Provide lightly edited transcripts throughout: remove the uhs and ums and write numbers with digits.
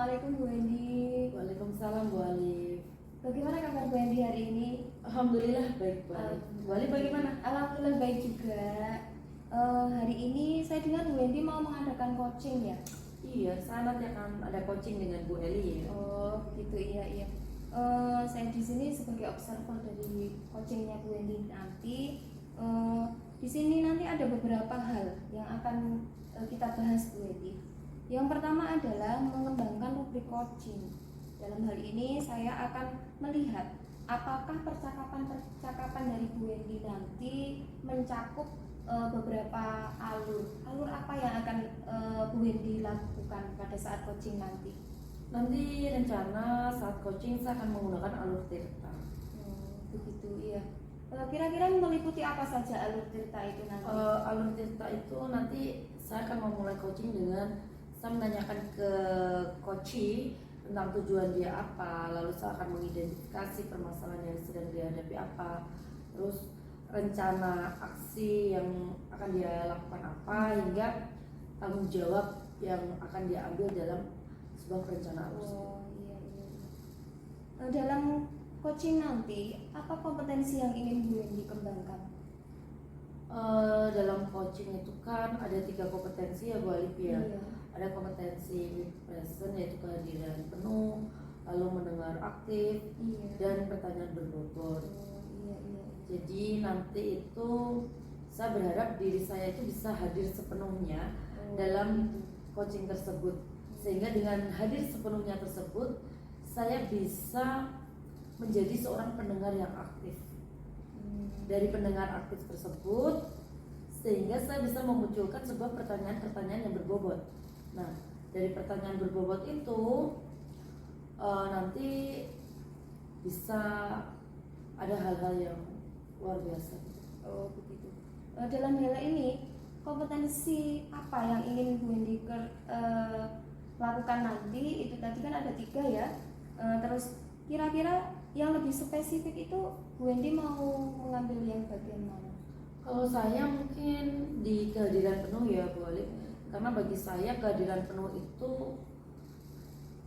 Assalamualaikum Bu Wendy. Waalaikumsalam Bu Alif. Bagaimana kabar Bu Wendy hari ini? Alhamdulillah baik Bu Alif. Bu Alif bagaimana? Alhamdulillah baik juga. Hari ini saya dengar Bu Wendy mau mengadakan coaching ya? Iya, saya nanti akan ada coaching dengan Bu Eli ya. Oh gitu, iya. Saya di sini sebagai observer dari coachingnya Bu Wendy nanti. Di sini nanti ada beberapa hal yang akan kita bahas Bu Wendy. Yang pertama adalah mengembangkan rubrik coaching. Dalam hal ini saya akan melihat apakah percakapan dari Bu Wendy nanti mencakup beberapa alur apa yang akan Bu Wendy lakukan pada saat coaching nanti. Nanti rencana saat coaching saya akan menggunakan alur tirta. Begitu iya. Kira-kira meliputi apa saja alur tirta itu nanti? Alur tirta itu nanti saya akan memulai coaching dengan saya menanyakan ke coachee tentang tujuan dia apa, lalu saya akan mengidentifikasi permasalahan yang sedang dihadapi apa, terus rencana aksi yang akan dia lakukan apa, hingga tanggung jawab yang akan dia ambil dalam sebuah perencanaan tersebut. Iya. Dalam coaching nanti, apa kompetensi yang ingin Bu Wendy kembangkan? Dalam coaching itu kan ada 3 kompetensi ya Bu Alif ya. Iya. Ada kompetensi with present, yaitu kehadiran penuh, lalu mendengar aktif, dan pertanyaan berbobot. Iya. Jadi nanti itu saya berharap diri saya itu bisa hadir sepenuhnya dalam coaching tersebut, sehingga dengan hadir sepenuhnya tersebut saya bisa menjadi seorang pendengar yang aktif. Dari pendengar aktif tersebut sehingga saya bisa memunculkan sebuah pertanyaan-pertanyaan yang berbobot. Nah, dari pertanyaan berbobot itu nanti bisa ada hal-hal yang luar biasa. Oh begitu. Dalam hal ini kompetensi apa yang ingin Bu Wendy lakukan nanti? Itu tadi kan ada 3 ya. Terus kira-kira yang lebih spesifik itu Bu Wendy mau mengambil yang bagian mana? Kalau saya mungkin di kehadiran penuh ya Bu Alif, karena bagi saya kehadiran penuh itu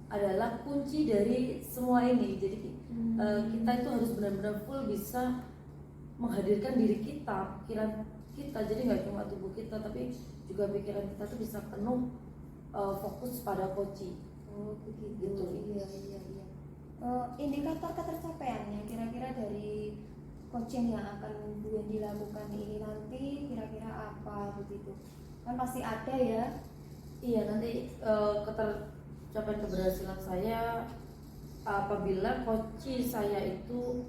adalah kunci dari semua ini. Jadi kita itu harus benar-benar full bisa menghadirkan diri kita, pikiran kita. Jadi nggak cuma tubuh kita, tapi juga pikiran kita tuh bisa penuh fokus pada coaching. Oh begitu. Iya. Indikator ketercapaiannya kira-kira dari coaching yang akan Bu Wendy lakukan ini nanti kira-kira apa begitu? Kan pasti ada ya. Iya, nanti ketercapaian keberhasilan saya apabila coaching saya itu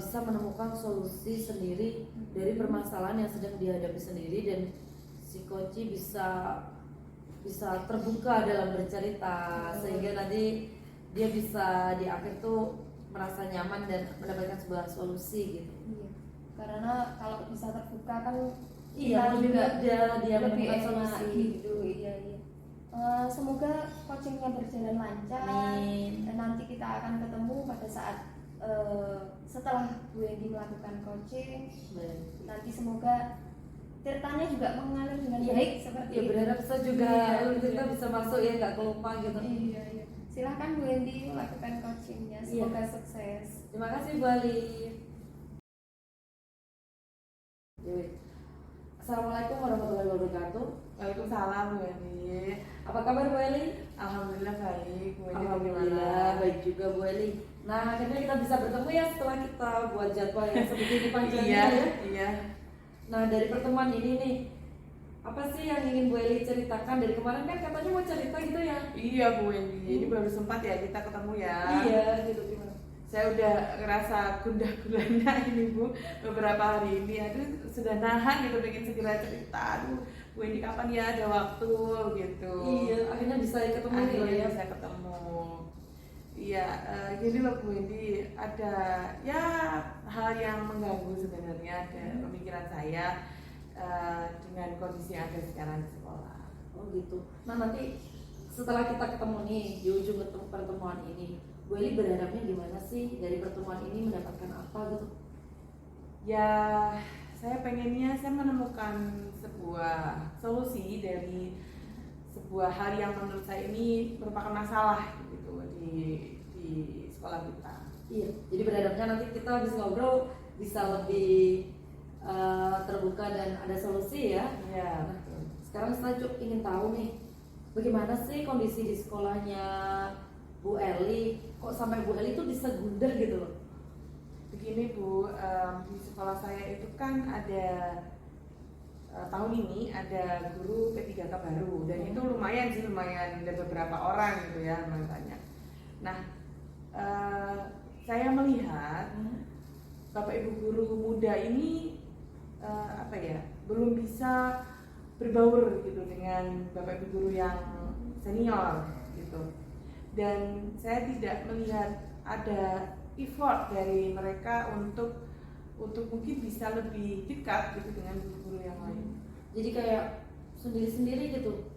bisa menemukan solusi sendiri dari permasalahan yang sedang dihadapi sendiri, dan si coaching bisa terbuka dalam bercerita, sehingga nanti dia bisa di akhir tuh merasa nyaman dan mendapatkan sebuah solusi gitu. Iya. Karena kalau bisa terbuka kan iya juga dia lebih menemukan enak solusi gitu. Iya. Semoga coachingnya berjalan lancar. Amin. Dan nanti kita akan ketemu pada saat setelah Bu Wendy melakukan coaching. Baik. Nanti semoga tirtanya juga mengalir dengan baik seperti ya, itu. berharap saya juga kita bisa masuk ya, nggak kelupa gitu. Iya. Silahkan Bu Wendy melakukan coachingnya, semoga sukses. Terima kasih Bu Alif. Assalamualaikum warahmatullahi wabarakatuh. Waalaikumsalam Bu Eli. Apa kabar Bu Eli? Alhamdulillah baik. Bu Eli Alhamdulillah baik juga Bu Eli. Nah, akhirnya kita bisa bertemu ya setelah kita buat jadwal yang sebegini panjangnya ya. Iya. Nah, dari pertemuan ini nih, apa sih yang ingin Bu Eli ceritakan? Dari kemarin kan katanya mau cerita gitu ya? Iya Bu Eli. Ini baru sempat ya kita ketemu ya. Iya, gitu gimana? Saya udah ngerasa gundah gulana ini Bu beberapa hari ini. Aduh sudah nahan gitu, pengen segera cerita. Aduh Bu Eli kapan ya ada waktu gitu. Iya, akhirnya bisa ketemu Akhirnya ya. bisa ketemu. Iya, gini loh Bu Eli, ada ya hal yang mengganggu sebenarnya ada pemikiran saya dengan kondisi yang ada sekarang di sekolah. Oh gitu. Nah, nanti setelah kita ketemu nih di ujung pertemuan ini, Bu Eli berharapnya gimana sih dari pertemuan ini mendapatkan apa gitu? Ya, saya pengennya saya menemukan sebuah solusi dari sebuah hal yang menurut saya ini merupakan masalah gitu di sekolah kita. Iya, jadi berharapnya nanti kita habis ngobrol bisa lebih terbuka dan ada solusi ya. Iya. Nah, sekarang saya ingin tahu nih, bagaimana sih kondisi di sekolahnya Bu Eli? Kok sampai Bu Eli itu bisa gundah gitu loh? Begini Bu, di sekolah saya itu kan ada tahun ini ada guru P3K baru dan itu lumayan ada beberapa orang gitu ya banyak. Nah, saya melihat Bapak Ibu guru muda ini belum bisa berbaur gitu dengan Bapak Ibu guru yang senior gitu. Dan saya tidak melihat ada effort dari mereka untuk mungkin bisa lebih dekat gitu dengan guru-guru yang lain. Jadi kayak sendiri-sendiri gitu.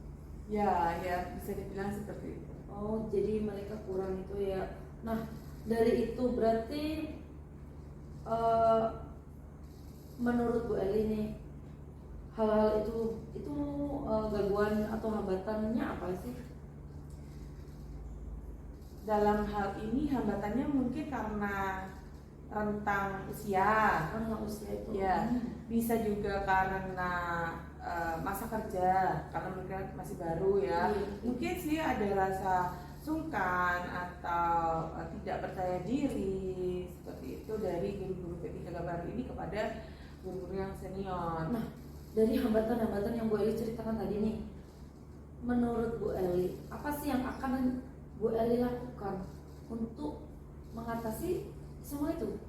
Ya bisa dibilang seperti itu. Oh, jadi mereka kurang itu ya. Nah, dari itu berarti menurut Bu Eli nih, hal-hal itu gangguan atau hambatannya apa sih? Dalam hal ini hambatannya mungkin karena rentang usia. Rentang usia itu. Ya, bisa juga karena masa kerja, karena mereka masih baru ya. Mungkin sih ada rasa sungkan atau tidak percaya diri seperti itu dari guru-guru P3K baru ini kepada guru-guru yang senior. Nah, dari hambatan-hambatan yang Bu Eli ceritakan tadi nih, menurut Bu Eli, apa sih yang akan Bu Eli lakukan untuk mengatasi semua itu?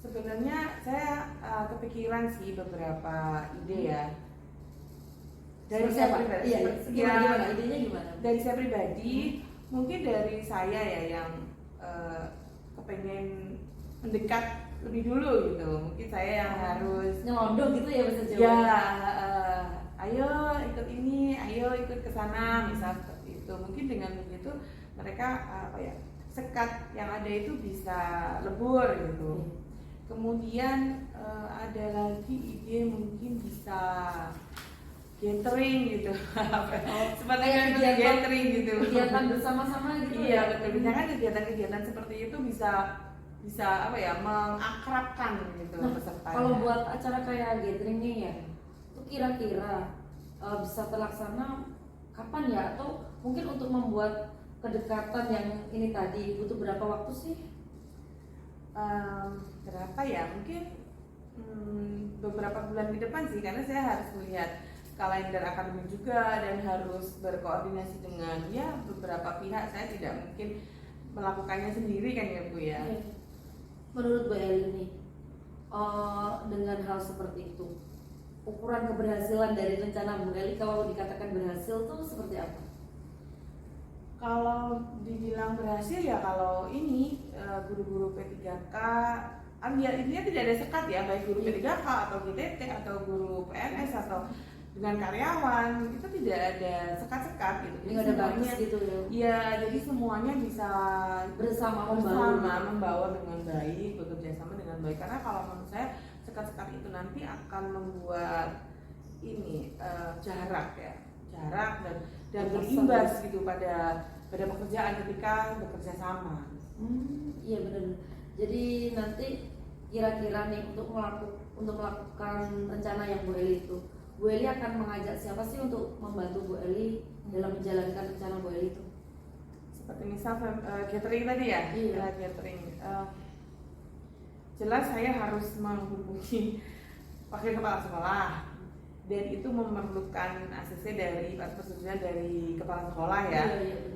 Sebenarnya saya kepikiran sih beberapa ide ya. Dari saya pribadi, gimana? Idenya gimana? Dari saya pribadi, mungkin dari saya ya yang kepengen mendekat lebih dulu gitu. Mungkin saya yang harus nyelondoh gitu ya bahasa Jawa. Ya, ayo ikut ini, ayo ikut ke sana, misal seperti itu. Mungkin dengan begitu mereka sekat yang ada itu bisa lebur gitu. Kemudian ada lagi ide mungkin bisa gathering gitu. Seperti gathering gitu. Kegiatan bersama-sama gitu. Iya, betul. Misalkan kegiatan-kegiatan seperti itu bisa mengakrabkan gitu peserta. Kalau buat acara kayak gathering nih ya, itu kira-kira bisa terlaksana kapan ya? Atau mungkin untuk membuat kedekatan yang ini tadi butuh berapa waktu sih? Berapa ya? Mungkin beberapa bulan ke depan sih, karena saya harus melihat kalender akademik juga dan harus berkoordinasi dengan beberapa pihak. Saya tidak mungkin melakukannya sendiri kan ya Bu ya. Menurut Bu Eli nih, dengan hal seperti itu, ukuran keberhasilan dari rencana Bu Eli kalau dikatakan berhasil tuh seperti apa? Kalau dibilang berhasil ya kalau ini guru-guru P3K intinya tidak ada sekat ya, baik guru P3K atau GTT atau guru PNS atau dengan karyawan, itu tidak ada sekat-sekat gitu. Jadi ada batas gitu ya. Iya, jadi semuanya bisa bersama membawa dengan baik, bekerja sama dengan baik. Karena kalau menurut saya sekat-sekat itu nanti akan membuat ini jarak dan berimbas gitu pada pekerjaan ketika bekerja sama. Iya benar. Jadi nanti kira-kira nih untuk melakukan rencana yang Bu Eli itu, Bu Eli akan mengajak siapa sih untuk membantu Bu Eli dalam menjalankan rencana Bu Eli itu? Seperti misal catering tadi ya, catering. Jelas saya harus menghubungi wakil kepala sekolah dan itu memerlukan ACC dari persetujuan dari kepala sekolah ya.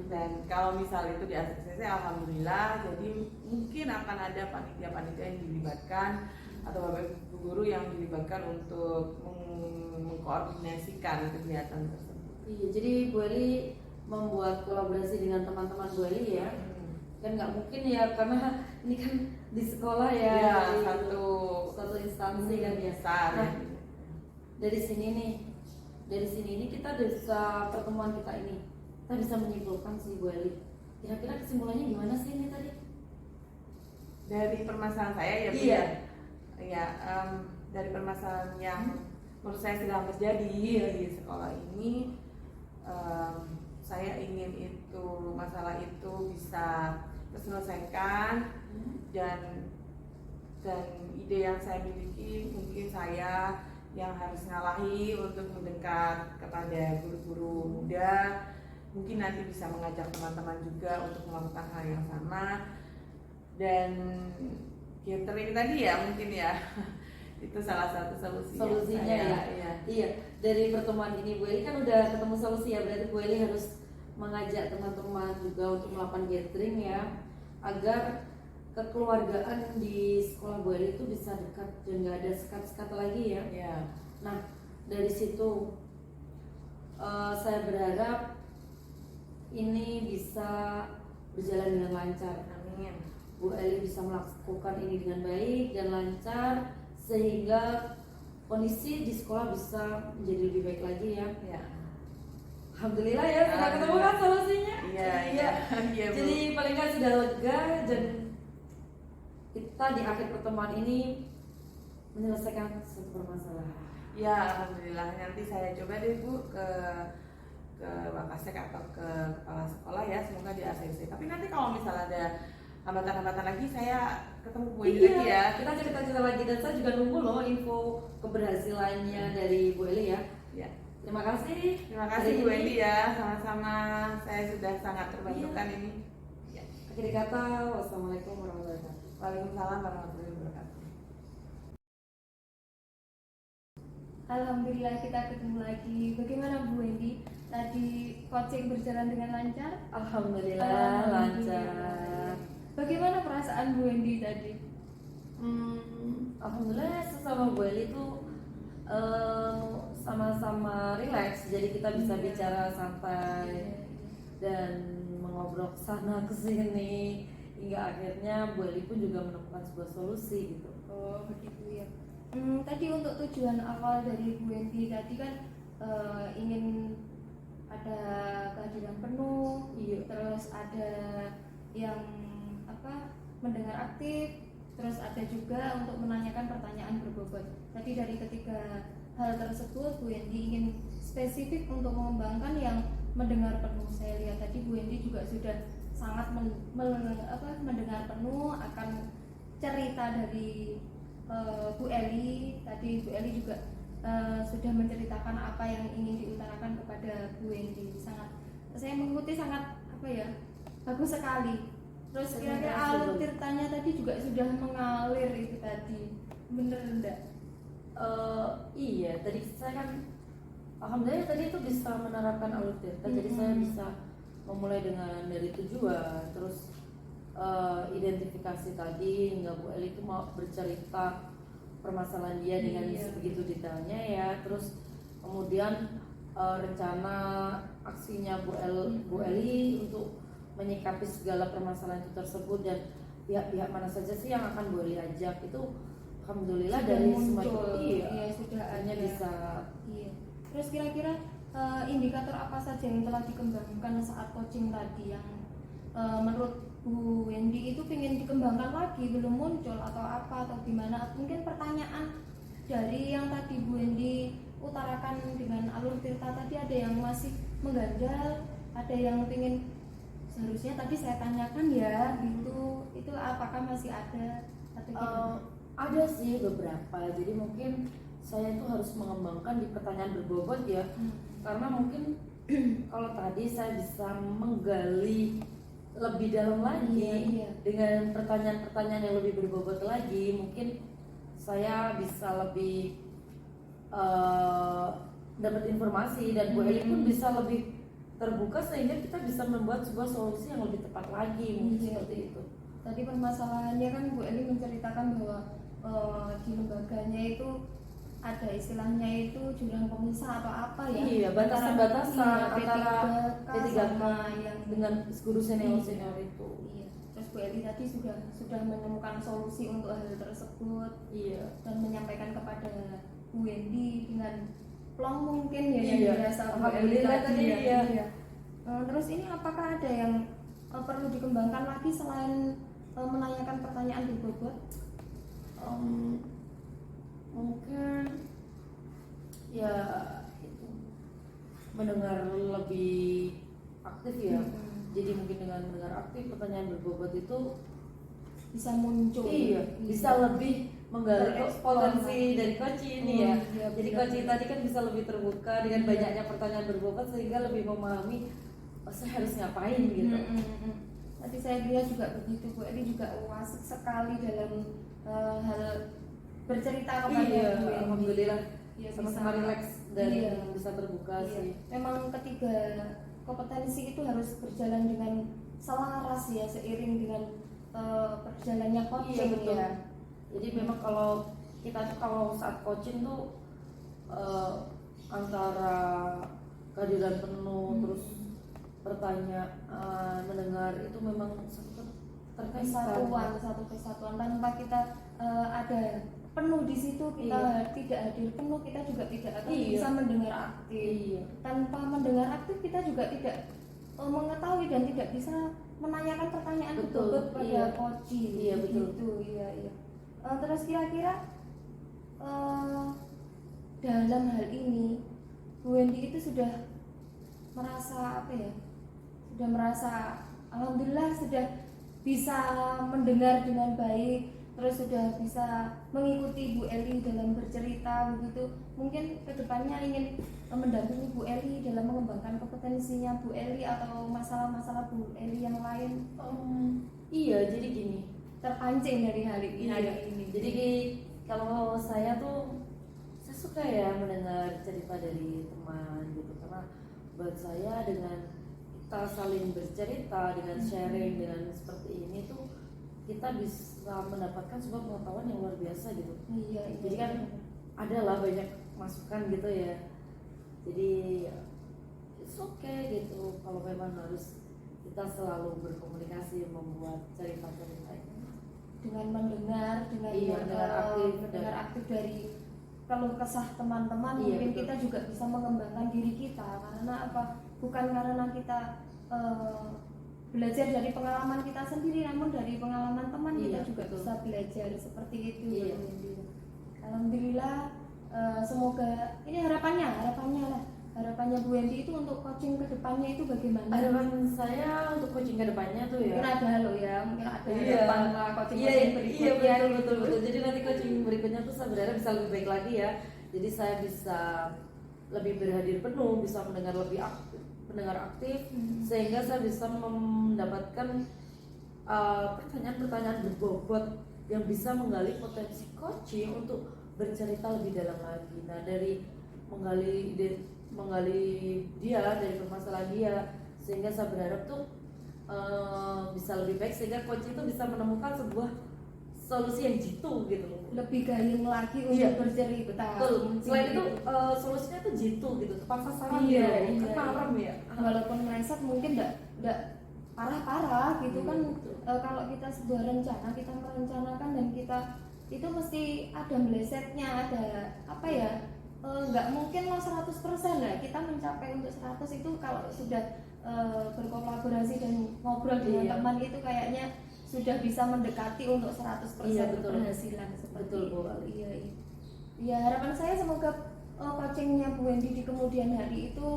Dan kalau misal itu di ACC, alhamdulillah, jadi mungkin akan ada panitia-panitia yang dilibatkan atau bapak ibu guru yang dilibatkan untuk mengkoordinasikan kegiatan tersebut. Iya, jadi Bu Eli membuat kolaborasi dengan teman-teman Bu Eli ya. Kan nggak mungkin ya, karena ini kan di sekolah ya, satu instansi kan biasa. Nah, dari sini kita bisa pertemuan kita ini, kita bisa menyimpulkan sih Bu Eli. Kira-kira kesimpulannya gimana sih ini tadi? Dari permasalahan saya ya Bu. Iya. Ya, dari permasalahan yang menurut saya sedang terjadi di sekolah ini. Saya ingin itu masalah itu bisa terselesaikan, dan ide yang saya miliki mungkin saya yang harus ngalahi untuk mendekat kepada guru-guru muda, mungkin nanti bisa mengajak teman-teman juga untuk melakukan hal yang sama. Dan catering tadi ya mungkin ya itu salah satu solusinya ya. Iya, dari pertemuan ini Bu Eli kan udah ketemu solusi ya, berarti Bu Eli harus mengajak teman-teman juga untuk melakukan gathering ya, agar kekeluargaan di sekolah Bu Eli itu bisa dekat dan nggak ada sekat-sekat lagi ya. Iya. Nah, dari situ saya berharap ini bisa berjalan dengan lancar. Amin. Bu Eli bisa melakukan ini dengan baik dan lancar, sehingga kondisi di sekolah bisa menjadi lebih baik lagi ya. Ya. Alhamdulillah ya, sudah ketemu kan solusinya. Iya. Bu. Jadi paling nggak sudah lega, dan kita di akhir pertemuan ini menyelesaikan satu permasalahan. Ya, alhamdulillah. Nanti saya coba deh Bu ke Wakasek atau ke kepala sekolah ya, semoga di ACC. Tapi nanti kalau misalnya ada hambatan-hambatan lagi, saya ketemu Bu Eli lagi ya. Kita cerita-cerita lagi, dan saya juga nunggu loh info keberhasilannya dari Bu Eli ya. Ya. Terima kasih. Terima kasih Bu Eli ya, sama-sama. Saya sudah sangat terbantukan ini. Ya. Akhir kata, wassalamualaikum warahmatullahi wabarakatuh. Waalaikumsalam warahmatullahi wabarakatuh. Alhamdulillah kita ketemu lagi. Bagaimana Bu Wendy? Tadi coaching berjalan dengan lancar? Alhamdulillah lancar. Bagaimana perasaan Bu Wendy tadi? Alhamdulillah sesama Bu Eli itu sama-sama rileks, jadi kita bisa bicara santai dan mengobrol sana ke sini, hingga akhirnya Bu Eli pun juga menemukan sebuah solusi gitu. Oh begitu ya. Tadi untuk tujuan awal dari Bu Wendy tadi kan ingin ada kehadiran penuh, terus ada yang mendengar aktif, terus ada juga untuk menanyakan pertanyaan berbobot. Tadi dari ketiga hal tersebut Bu Wendy ingin spesifik untuk mengembangkan yang mendengar penuh. Saya lihat tadi Bu Wendy juga sudah sangat mendengar penuh akan cerita dari Bu Eli. Tadi Bu Eli juga sudah menceritakan apa yang ingin diutarakan kepada Bu Wendy. Saya mengikuti sangat bagus sekali. Terus kira-kira alur tirtanya tadi juga sudah mengalir itu tadi, bener enggak? Iya, tadi saya kan alhamdulillah tadi itu bisa menerapkan alur tirta. Jadi saya bisa memulai dengan dari tujuan, terus identifikasi tadi hingga Bu Eli itu mau bercerita permasalahan dia dengan sebegitu detailnya ya. Terus kemudian rencana aksinya Bu Eli untuk menyikapi segala permasalahan itu tersebut, dan pihak-pihak mana saja sih yang akan Bu Eli ajak, itu alhamdulillah sudah dari semua itu sudah hanya bisa. Terus kira-kira indikator apa saja yang telah dikembangkan saat coaching tadi yang menurut Bu Wendy itu ingin dikembangkan lagi, belum muncul atau apa atau gimana? Mungkin pertanyaan dari yang tadi Bu Wendy utarakan dengan alur tirta tadi ada yang masih mengganjal, ada yang ingin seharusnya tadi saya tanyakan ya gitu, itu apakah masih ada atau gimana? Ada sih beberapa, jadi mungkin saya itu harus mengembangkan di pertanyaan berbobot ya, karena mungkin kalau tadi saya bisa menggali lebih dalam lagi dengan pertanyaan-pertanyaan yang lebih berbobot lagi, mungkin saya bisa lebih dapat informasi, dan Bu Eli pun bisa lebih terbuka sehingga kita bisa membuat sebuah solusi yang lebih tepat lagi, mungkin seperti itu. Tadi permasalahannya kan Bu Eli menceritakan bahwa di lembaganya itu ada istilahnya itu jurang pemisah atau apa ya? Iya, batasan-batasan antara P3K yang dengan guru senior itu. Iya. Terus Bu Eli tadi sudah menemukan solusi untuk hal tersebut. Iya. Dan menyampaikan kepada Bu Wendy dengan plong mungkin ya yang dirasa Bu Eli alhamdulillah tadi ya. Terus ini apakah ada yang perlu dikembangkan lagi selain menanyakan pertanyaan berbobot? Mungkin ya itu mendengar lebih aktif ya. Jadi mungkin dengan mendengar aktif pertanyaan berbobot itu bisa muncul. iya bisa lebih menggali potensi dari coach ini ya. Iya, Jadi benar. coach tadi kan bisa lebih terbuka dengan banyaknya pertanyaan berbobot sehingga lebih memahami oh, saya harus ngapain gitu. Tadi saya lihat juga begitu Bu Eli juga asik sekali dalam hal bercerita kepada Iya, Bu Eli. alhamdulillah. Iya, Sama-sama rileks dan iya. bisa terbuka Iya. sih. Memang ketiga kompetensi itu harus berjalan dengan selaras ya, seiring dengan perjalannya coaching Iya, betul. ya. Jadi memang kalau kita tuh kalau saat coaching tuh antara kehadiran penuh terus pertanyaan mendengar itu memang satu Satu kesatuan tanpa kita ada penuh di situ, kita tidak hadir penuh, kita juga tidak akan bisa mendengar aktif. Iya. Tanpa mendengar aktif kita juga tidak mengetahui dan tidak bisa menanyakan pertanyaan Betul, betul pada iya. coach. Iya, betul. Gitu, iya. Terus kira-kira dalam hal ini Bu Wendy itu sudah merasa apa ya? Sudah merasa alhamdulillah sudah bisa mendengar dengan baik, terus sudah bisa mengikuti Bu Eli dalam bercerita begitu. Mungkin kedepannya ingin mendampingi Bu Eli dalam mengembangkan kompetensinya Bu Eli atau masalah-masalah Bu Eli yang lain. Iya, jadi gini. Terpancing dari hal ini. Jadi kalau saya tuh saya suka ya mendengar cerita dari teman gitu karena buat saya dengan kita saling bercerita dengan sharing dengan seperti ini tuh kita bisa mendapatkan sebuah pengetahuan yang luar biasa gitu. Iya. Jadi kan adalah banyak masukan gitu ya. Jadi it's okay gitu kalau memang harus kita selalu berkomunikasi membuat cerita-cerita dengan mendengar dengan mendengar aktif dari keluh kesah teman-teman. Iya, mungkin betul. kita juga bisa mengembangkan diri kita karena apa, bukan karena kita belajar dari pengalaman kita sendiri, namun dari pengalaman teman kita juga betul. bisa belajar seperti itu. Iya. Alhamdulillah. Semoga ini harapannya Bu Wendy itu untuk coaching kedepannya itu bagaimana? Harapan saya untuk coaching kedepannya tuh ya. Mungkin ada mungkin ada Iya. harapan lah coaching Iya, berikutnya. betul. Jadi nanti coaching berikutnya tuh saya berharap bisa lebih baik lagi ya. Jadi saya bisa lebih berhadir penuh, bisa mendengar lebih aktif, sehingga saya bisa mendapatkan pertanyaan-pertanyaan berbobot yang bisa menggali potensi coaching untuk bercerita lebih dalam lagi. Nah, dari menggali dia dari permasalahan dia, sehingga saya berharap tuh bisa lebih baik sehingga coach itu bisa menemukan sebuah solusi yang jitu gitu loh. Lebih gayung lagi untuk bercerita. Betul. Selain itu solusinya tuh jitu gitu, tepat sasaran Iya, gitu. iya. Kan marem ya. Walaupun meleset mungkin enggak parah-parah gitu kan. Betul. Kalau kita sebuah rencana, kita merencanakan dan kita itu mesti ada melesetnya, ada apa ya? Nggak mungkin lah 100% lah kita mencapai untuk 100 itu kalau sudah berkolaborasi dan ngobrol dengan Iya. teman itu kayaknya sudah bisa mendekati untuk 100% Iya, betul. keberhasilan seperti Betul, Bu. itu. Iya. Ya, harapan saya semoga coachingnya Bu Wendy di kemudian hari itu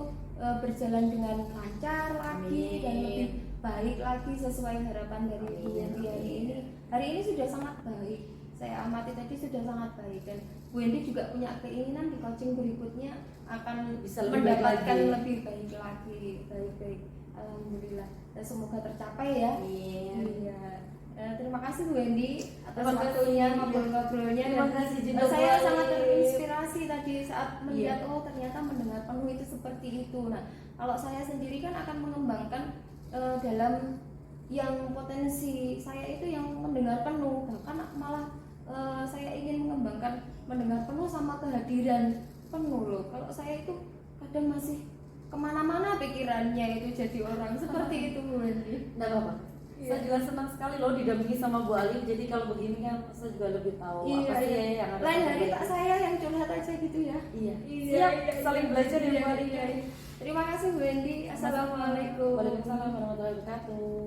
berjalan dengan lancar lagi. Amin. Dan lebih baik lagi sesuai harapan dari Bu Wendy hari ini. Hari ini sudah sangat baik. Saya amati tadi sudah sangat baik dan Bu Wendy juga punya keinginan di coaching berikutnya akan Bisa lebih baik mendapatkan lagi. lebih baik lagi. Baik. Alhamdulillah. Dan semoga tercapai ya. Amin. Iya. Terima kasih Bu Wendy atas Terima kasih. waktunya ngobrol-ngobrolnya. Terima Dan kasih juga, saya Bu Ali. sangat terinspirasi tadi saat melihat Iya. oh ternyata mendengar penuh itu seperti itu. Nah, kalau saya sendiri kan akan mengembangkan dalam yang potensi saya itu yang mendengar penuh, bahkan malah saya ingin mengembangkan mendengar penuh sama kehadiran penuh loh. Kalau saya itu kadang masih kemana-mana pikirannya itu jadi orang seperti itu Bu Wendy. Nggak apa-apa. Iya. Saya juga senang sekali loh didampingi sama Bu Ali. Jadi kalau begini kan saya juga lebih tahu Iya, apa sih iya. yang harus Lain saya hari tak perbaiki. saya yang curhat aja gitu ya. Iya. Iya, Siap, saling belajar ya Bu Ali. Terima kasih Bu Wendy. Assalamualaikum. Waalaikumsalam warahmatullahi wabarakatuh.